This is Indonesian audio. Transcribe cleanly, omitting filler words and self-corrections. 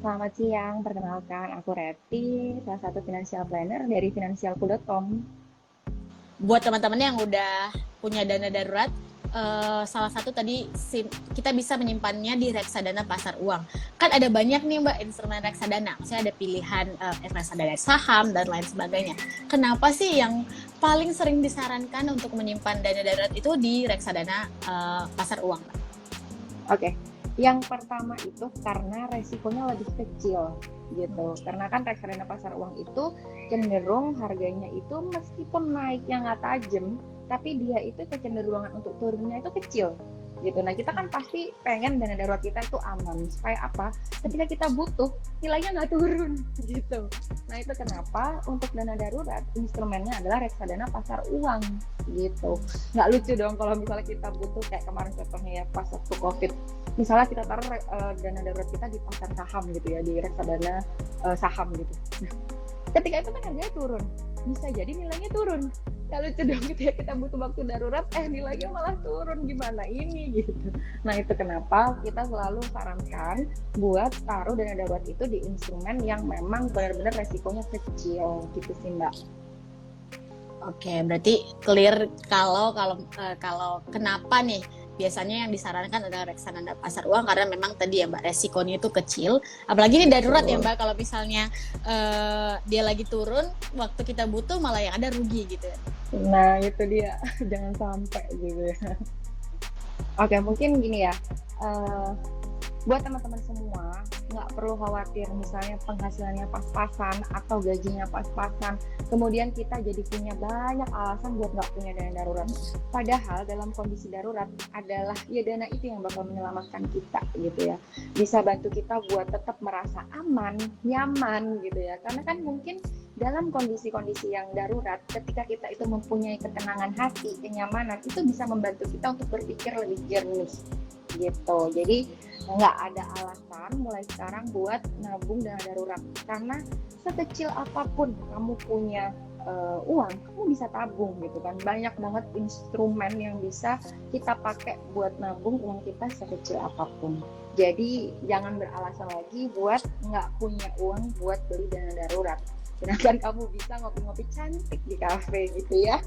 Selamat siang, perkenalkan aku Reti, salah satu financial planner dari finansialku.com. Buat teman-teman yang udah punya dana darurat, salah satu tadi kita bisa menyimpannya di reksadana pasar uang. Kan ada banyak nih Mbak instrumen reksadana, maksudnya ada pilihan reksadana saham dan lain sebagainya. Kenapa sih yang paling sering disarankan untuk menyimpan dana darurat itu di reksadana pasar uang, Mbak? Oke, yang pertama itu karena resikonya lebih kecil gitu. Karena kan reksadana pasar uang itu cenderung harganya itu meskipun naiknya nggak tajam, tapi dia itu kecenderungan untuk turunnya itu kecil gitu. Nah kita kan pasti pengen dana darurat kita itu aman supaya apa? Ketika kita butuh nilainya nggak turun gitu. Nah itu kenapa untuk dana darurat instrumennya adalah reksadana pasar uang gitu. Nggak lucu dong kalau misalnya kita butuh kayak kemarin contohnya ya pas waktu COVID, misalnya kita taruh dana darurat kita di pasar saham gitu ya, di reksadana saham gitu. Nah, ketika itu kan harganya turun, bisa jadi nilainya turun. Kalau lucu dong gitu ya, kita butuh waktu darurat, nilainya malah turun, gimana ini gitu. Nah itu kenapa kita selalu sarankan buat taruh dana darurat itu di instrumen yang memang benar-benar resikonya kecil gitu sih Mbak. Oke, berarti clear kalau kenapa nih biasanya yang disarankan adalah reksadana pasar uang karena memang tadi ya Mbak resikonya itu kecil. Apalagi ini darurat ya Mbak, kalau misalnya dia lagi turun, waktu kita butuh malah yang ada rugi gitu ya. Nah itu dia, jangan sampai gitu ya. Oke, mungkin gini ya, uh, buat teman-teman semua, nggak perlu khawatir misalnya penghasilannya pas-pasan atau gajinya pas-pasan, kemudian kita jadi punya banyak alasan buat nggak punya dana darurat. Padahal dalam kondisi darurat adalah ya dana itu yang bakal menyelamatkan kita gitu ya. Bisa bantu kita buat tetap merasa aman, nyaman gitu ya. Karena kan mungkin dalam kondisi-kondisi yang darurat, ketika kita itu mempunyai ketenangan hati, kenyamanan, itu bisa membantu kita untuk berpikir lebih jernih gitu. Jadi nggak ada alasan mulai sekarang buat nabung dana darurat, karena sekecil apapun kamu punya uang, kamu bisa tabung gitu kan. Banyak banget instrumen yang bisa kita pakai buat nabung uang kita sekecil apapun. Jadi jangan beralasan lagi buat nggak punya uang buat beli dana darurat, sedangkan kamu bisa ngopi-ngopi cantik di kafe gitu ya.